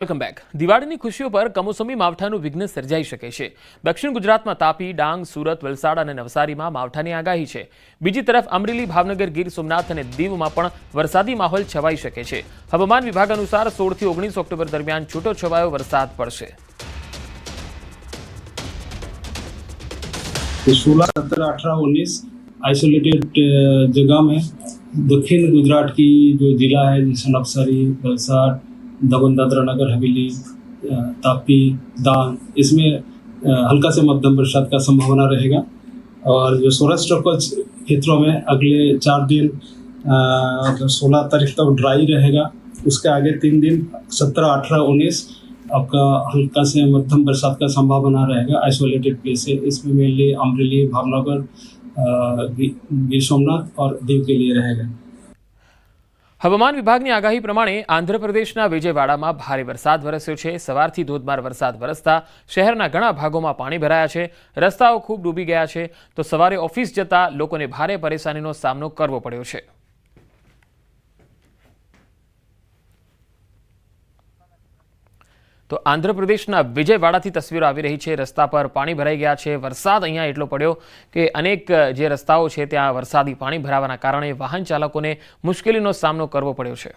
Welcome back. દિવાળીની ખુશીઓ પર કમોસમી માવઠાનું વિઘ્ન સર્જાઈ શકે છે. દક્ષિણ ગુજરાતમાં તાપી, ડાંગ, સુરત, વલસાડ અને નવસારીમાં માવઠાની આગાહી છે. બીજી તરફ અમરેલી, ભાવનગર, ગીર સોમનાથ અને દીવમાં પણ વરસાદી માહોલ છવાઈ શકે છે. હવામાન વિભાગ અનુસાર 16 થી 19 ઓક્ટોબર દરમિયાન છૂટોછવાયો વરસાદ પડશે. 16, 17, 18, 19 आइसोलेटेड जगह में दक्षिण गुजरात की जो जिला है जैसे नवसारी, वलसाड, दमन दादरा नगर हवेली, तापी, डांग, इसमें हल्का से मध्यम बरसात का संभावना रहेगा। और जो सौराष्ट्र कच्छ क्षेत्रों में अगले 4 दिन 16 तारीख तक ड्राई रहेगा। उसके आगे 3 दिन 17, 18, 19 आपका हल्का से मध्यम बरसात का संभावना रहेगा। आइसोलेटेड प्लेस है, इसमें मेनली अमरेली, भावनगर, गीर सोमनाथ और दीव के लिए रहेगा। હવામાન વિભાગની આગાહી પ્રમાણે આંધ્રપ્રદેશના વિજયવાડામાં ભારે વરસાદ વરસ્યો છે. સવારથી ધોધમાર વરસાદ વરસતા શહેરના ઘણા ભાગોમાં પાણી ભરાયા છે. રસ્તાઓ ખૂબ ડૂબી ગયા છે. તો સવારે ઓફિસ જતા લોકોને ભારે પરેશાનીનો સામનો કરવો પડ્યો છે. તો આંધ્રપ્રદેશના વિજયવાડાથી તસવીરો આવી રહી છે. રસ્તા પર પાણી ભરાઈ ગયા છે. વરસાદ અહીંયા એટલો પડ્યો કે અનેક જે રસ્તાઓ છે ત્યાં વરસાદી પાણી ભરાવાના કારણે વાહન ચાલકોને મુશ્કેલીનો સામનો કરવો પડ્યો છે.